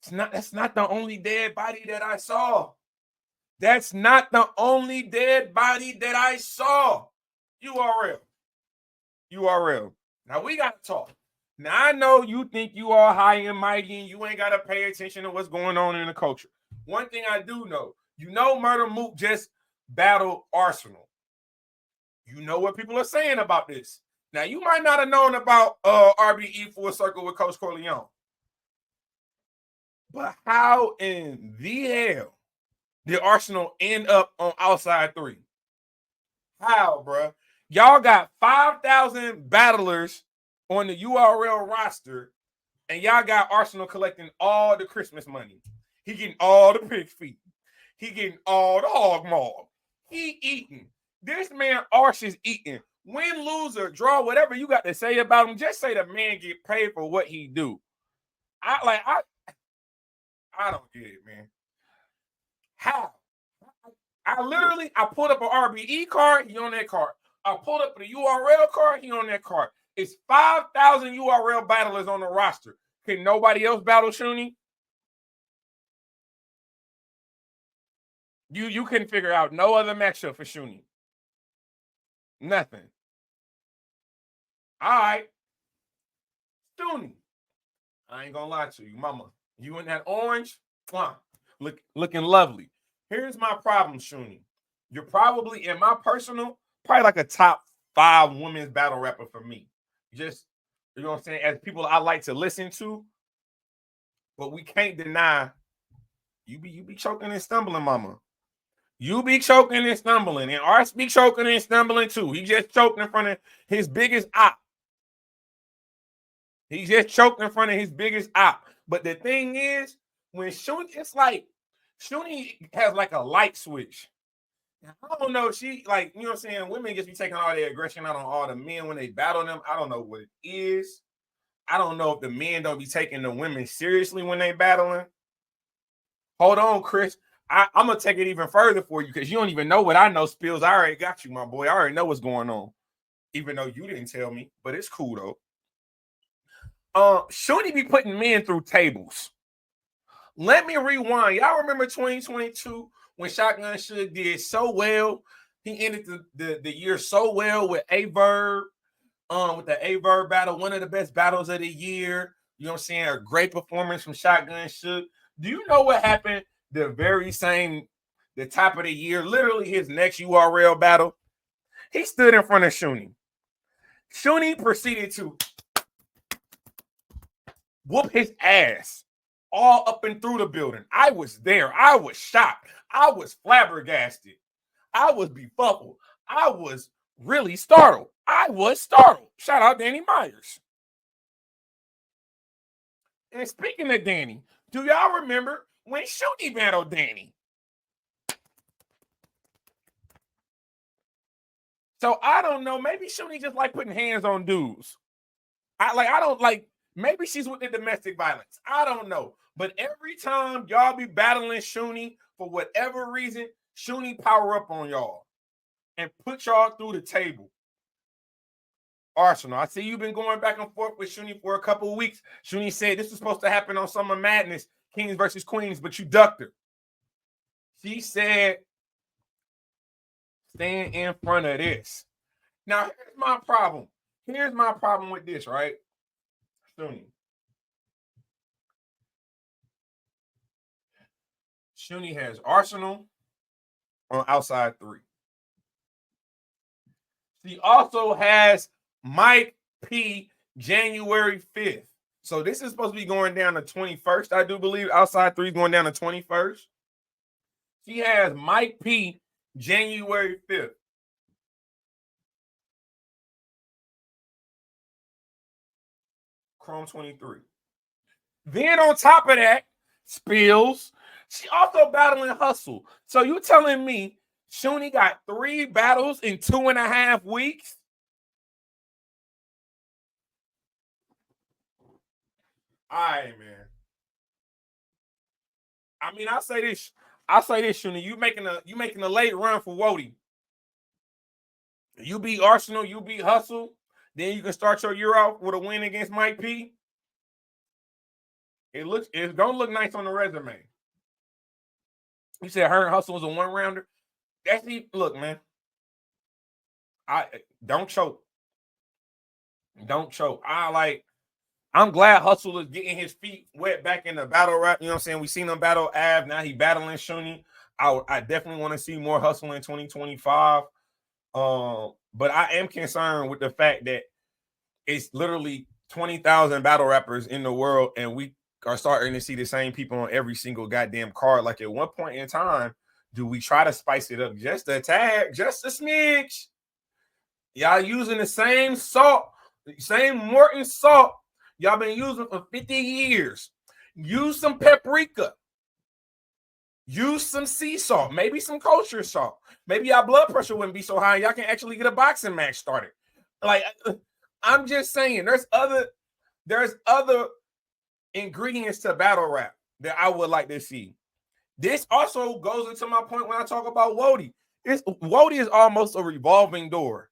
That's not the only dead body that I saw. That's not the only dead body that I saw. URL. URL. Now we gotta talk. Now I know you think you are high and mighty and you ain't gotta pay attention to what's going on in the culture. One thing I do know, Murder Mook just battled Arsonal. You know what people are saying about this. Now you might not have known about RBE Full Circle with Coach Corleone. But how in the hell did Arsonal end up on outside 3? How, bro? Y'all got 5,000 battlers on the URL roster, and y'all got Arsonal collecting all the Christmas money. He getting all the pig feet. He getting all the hog maw. He eating. This man Arsh is eating. Win, lose, or draw, whatever you got to say about him, just say the man get paid for what he do. I don't get it, man. How? I pulled up an RBE card, he on that card. I pulled up the URL card, he on that card. It's 5,000 URL battlers on the roster. Can nobody else battle Shooney? You couldn't figure out no other matchup for Shooney. Nothing. All right. Shooney. I ain't gonna lie to you, mama. You in that orange, looking lovely. Here's my problem, Shooney. You're probably, in my personal, probably like a top 5 women's battle rapper for me. Just, you know what I'm saying, as people I like to listen to. But we can't deny you be choking and stumbling, mama. You be choking and stumbling, and Ars be choking and stumbling too. He just choked in front of his biggest op. He just choked in front of his biggest op. But the thing is, when Shooney, it's like Shooney has like a light switch. I don't know. She like, you know what I'm saying? Women just be taking all their aggression out on all the men when they battle them. I don't know what it is. I don't know if the men don't be taking the women seriously when they battling. Hold on, Chris. I'm gonna take it even further for you because you don't even know what I know, Spills. I already got you, my boy. I already know what's going on. Even though you didn't tell me, but it's cool though. Shooney be putting men through tables. Let me rewind. Y'all remember 2022 when Shotgun Suge did so well? He ended the year so well with A-Verb, with the A-Verb battle, one of the best battles of the year. You know what I'm saying? A great performance from Shotgun Suge. Do you know what happened the top of the year, literally his next URL battle? He stood in front of Shooney. Shooney proceeded to whoop his ass all up and through the building. I was there. I was shocked. I was flabbergasted. I was befuddled. I was really startled. Shout out Danny Myers. And speaking of Danny, do y'all remember when Shooney battled Danny? So I don't know. Maybe Shooney just like putting hands on dudes. Maybe she's with the domestic violence. I don't know. But every time y'all be battling Shooney, for whatever reason, Shooney power up on y'all and put y'all through the table. Arsonal, I see you've been going back and forth with Shooney for a couple of weeks. Shooney said this was supposed to happen on Summer Madness, Kings versus Queens, but you ducked her. She said, stand in front of this. Now, here's my problem. Here's my problem with this, right? Shooney. Shooney has Arsonal on outside 3. She also has Mike P. January 5th. So this is supposed to be going down the 21st, I do believe. Outside 3 is going down the 21st. She has Mike P. January 5th. Chrome 23. Then on top of that, Spills, she also battling Hustle. So you telling me Shooney got 3 battles in 2.5 weeks? All right, man. I mean, I say this, Shooney. You making a late run for Wody. You beat Arsonal, you beat Hustle, then you can start your year off with a win against Mike P. It's gonna look nice on the resume. You said her and Hustle was a one rounder. Look, man. I don't choke. Don't choke. I'm glad Hustle is getting his feet wet back in the battle rap. You know what I'm saying? We seen him battle Av. Now he battling Shooney. I definitely want to see more Hustle in 2025. But I am concerned with the fact that it's literally 20,000 battle rappers in the world, and we are starting to see the same people on every single goddamn card. Like at one point in time, do we try to spice it up just a tad, just a smidge? Y'all using the same salt, same Morton salt y'all been using for 50 years. Use some paprika. Use some sea salt, maybe some kosher salt. Maybe y'all blood pressure wouldn't be so high and y'all can actually get a boxing match started. Like, I'm just saying, there's other ingredients to battle rap that I would like to see. This also goes into my point when I talk about Wody. Wody is almost a revolving door.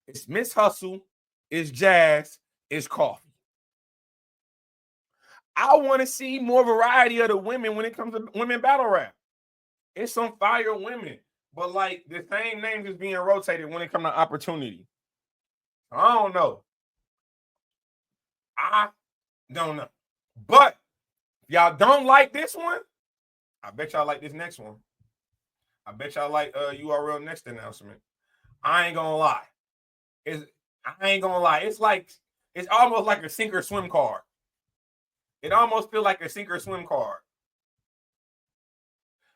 It's Miss Hustle, it's Jazz, it's Coffee. I want to see more variety of the women when it comes to women battle rap. It's some fire women, but like the same names is being rotated when it comes to opportunity. I don't know. But if y'all don't like this one, I bet y'all like this next one. I bet y'all like URL next announcement. I ain't gonna lie. It's almost like a sink or swim card. It almost feels like a sink or swim card.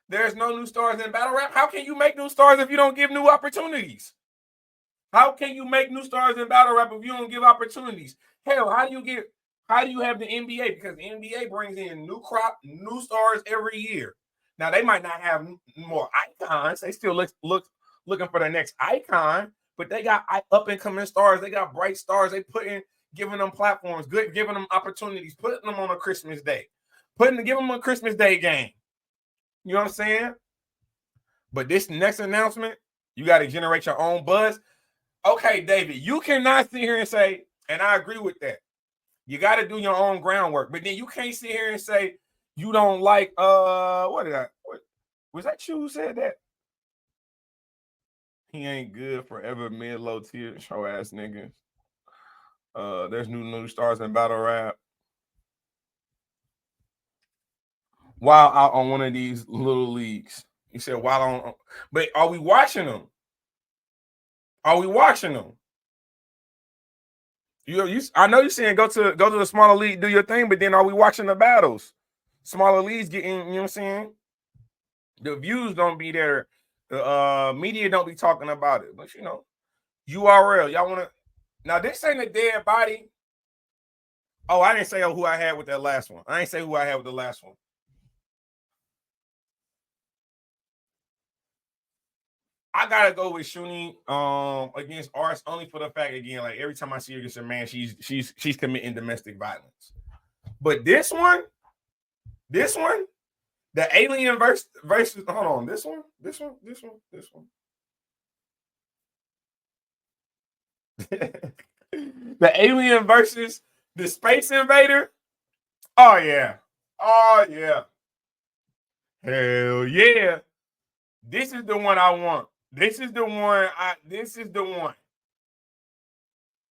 There's no new stars in battle rap. How can you make new stars if you don't give new opportunities? How can you make new stars in battle rap if you don't give opportunities? Hell, how do you have the NBA? Because the NBA brings in new stars every year. Now they might not have more icons. They still looking for the next icon, but they got up and coming stars. They got bright stars. They giving them platforms, giving them opportunities, putting them on a Christmas day, giving them a Christmas Day game. You know what I'm saying? But this next announcement, you got to generate your own buzz. Okay, David, you cannot sit here and say, and I agree with that. You got to do your own groundwork, but then you can't sit here and say you don't like what was that you who said that? He ain't good forever mid-low tier show ass nigga. There's new stars in battle rap. While out on one of these little leagues. You said while on, but are we watching them? Are we watching them? I know you're saying go to the smaller league, do your thing, but then are we watching the battles? Smaller leagues getting, you know what I'm saying? The views don't be there. The media don't be talking about it. But you know, URL, y'all want to now this ain't a dead body. Oh, I didn't say who I had with that last one. I ain't say who I had with the last one. I gotta go with Shooney against Ars only for the fact again, like every time I see her against a man, she's committing domestic violence. But this one, the alien versus hold on, this one. The alien versus the space invader. Oh yeah. Hell yeah. This is the one I want. This is the one.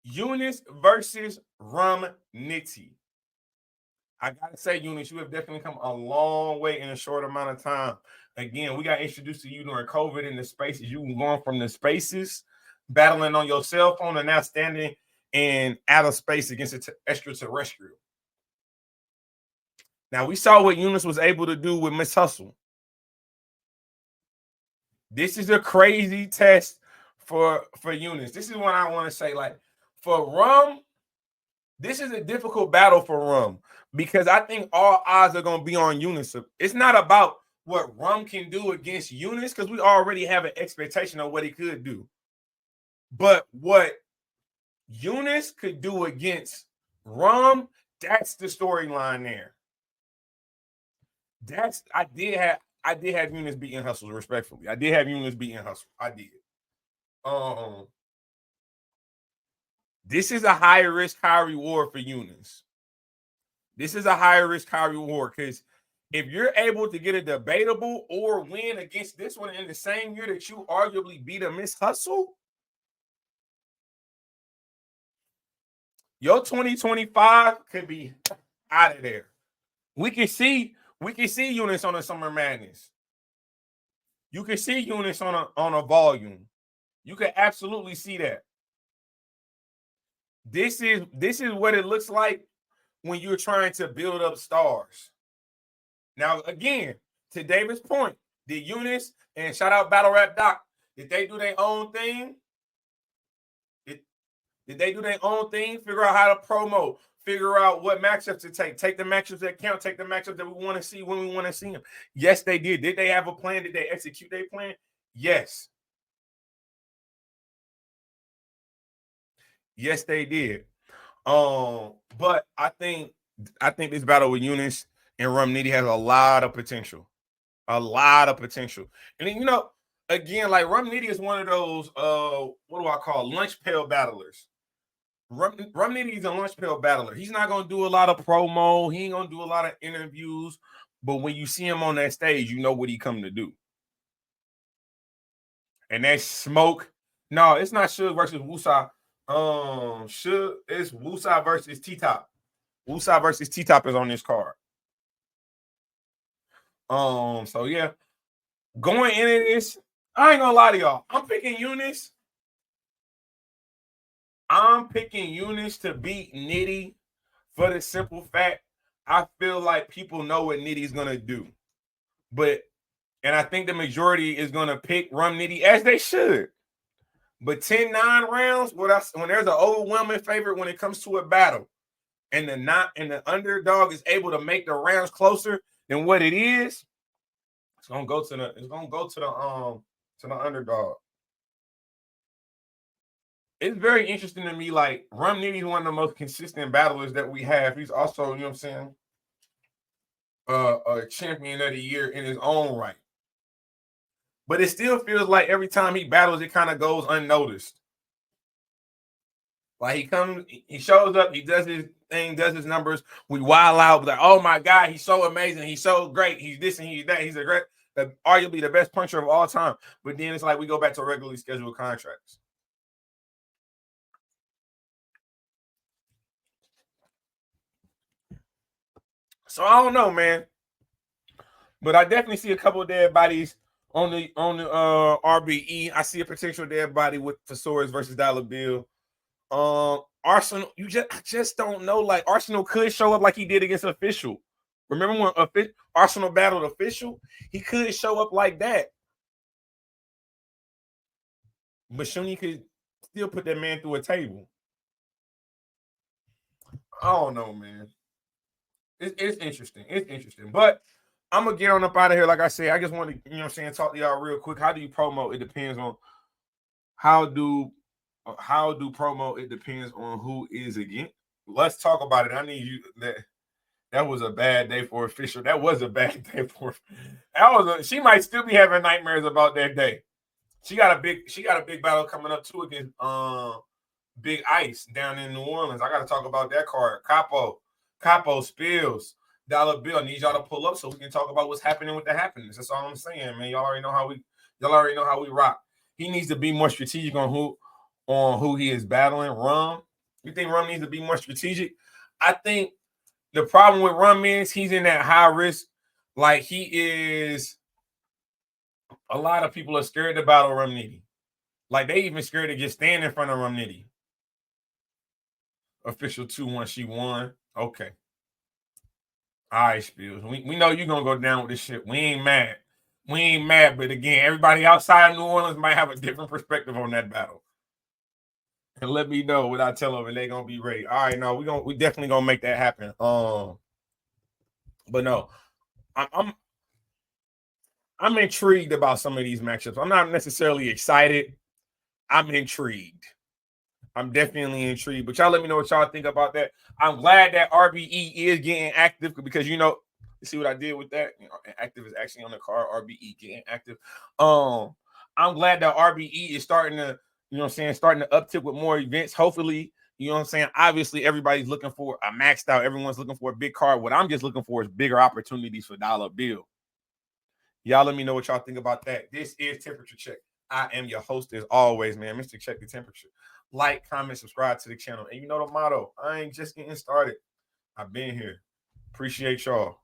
Yunus versus Rum Nitty. I gotta say, Yunus, you have definitely come a long way in a short amount of time. Again, we got introduced to you during COVID in the spaces. You going from the spaces, battling on your cell phone, and now standing in outer space against an extraterrestrial. Now we saw what Yunus was able to do with Miss Hustle. This is a crazy test for Yunus. This is what I want to say. Like for Rum, this is a difficult battle for Rum because I think all eyes are going to be on Yunus. It's not about what Rum can do against Yunus because we already have an expectation of what he could do. But what Yunus could do against Rum, that's the storyline there. I did have Yunus beating Hustle respectfully. I did have Yunus beating Hustle. I did. This is a high risk, high reward for Yunus. This is a higher risk, high reward, because if you're able to get a debatable or win against this one in the same year that you arguably beat a Miss Hustle, your 2025 could be out of there. We can see Yunus on a Summer Madness. You can see Yunus on a volume. You can absolutely see that. This is what it looks like when you're trying to build up stars. Now, again, to David's point, did Yunus and shout out Battle Rap Doc, did they do their own thing? Did they do their own thing? Figure out how to promote, figure out what matchups to take the matchups that count, take the matchups that we want to see when we want to see them. Yes, they did. Did they have a plan? Did they execute their plan? Yes. Yes, they did. But I think this battle with Yunus and Rum Nitty has a lot of potential. A lot of potential. And then, again, like Rum Nitty is one of those what do I call lunch pail battlers. Rum Nitty is a lunch pail battler. He's not gonna do a lot of promo, he ain't gonna do a lot of interviews, but when you see him on that stage, you know what he come to do. And that's smoke. No, it's not Suge versus Wusa. Suge, it's Wusa versus T-Top. Wusa versus T-Top is on this card. So yeah. Going into this, I ain't gonna lie to y'all. I'm picking Yunus. I'm picking Yunus to beat Nitty for the simple fact I feel like people know what Nitty's gonna do. And I think the majority is gonna pick Rum Nitty as they should. But 10-9 rounds, when there's an overwhelming favorite when it comes to a battle, and the underdog is able to make the rounds closer than what it is, it's gonna go to the underdog. It's very interesting to me. Like Rum Nitty is one of the most consistent battlers that we have. He's also, you know what I'm saying, a champion of the year in his own right. But it still feels like every time he battles, it kind of goes unnoticed. Like he shows up, he does his thing, does his numbers. We wild out, like, oh my God, he's so amazing, he's so great, he's this and he's that, he's arguably the best puncher of all time. But then it's like we go back to regularly scheduled contracts. So I don't know, man. But I definitely see a couple of dead bodies on the RBE. I see a potential dead body with Thesaurus versus Dollar Bill. Arsonal, I just don't know. Like Arsonal could show up like he did against Official. Remember when Arsonal battled Official? He could show up like that. But Shooney could still put that man through a table. I don't know, man. It's interesting. It's interesting. But I'm gonna get on up out of here. Like I said, I just want to, talk to y'all real quick. How do you promote? It depends on how do promo. It depends on who is against. Let's talk about it. I need you. That was a bad day for Official. That was a bad day for. She might still be having nightmares about that day. She got a big battle coming up too against Big Ice down in New Orleans. I got to talk about that card. Capo Spills, Dollar Bill. I need y'all to pull up so we can talk about what's happening with the happiness. That's all I'm saying, man. Y'all already know how we rock. He needs to be more strategic on who he is battling. Rum. You think Rum needs to be more strategic? I think the problem with Rum is he's in that high risk. Like he is. A lot of people are scared to battle Rum Nitty. Like they even scared to just stand in front of Rum Nitty. Official 2-1, she won. Okay. All right, Spills. We know you're going to go down with this shit. We ain't mad. But again, everybody outside New Orleans might have a different perspective on that battle. And let me know what I tell them and they going to be ready. All right, no, we definitely going to make that happen. But no, I'm intrigued about some of these matchups. I'm not necessarily excited. I'm intrigued. I'm definitely intrigued. But y'all let me know what y'all think about that. I'm glad that RBE is getting active because you see what I did with that. Active is actually on the card. RBE getting active. I'm glad that RBE is starting to, starting to uptick with more events. Hopefully, You know what I'm saying? Obviously, everybody's looking for a maxed out. Everyone's looking for a big card. What I'm just looking for is bigger opportunities for dollar bill. Y'all let me know what y'all think about that. This is Temperature Check. I am your host as always, man. Mr. Check the Temperature. Like, comment, subscribe to the channel. And you know the motto, I ain't just getting started. I've been here. Appreciate y'all.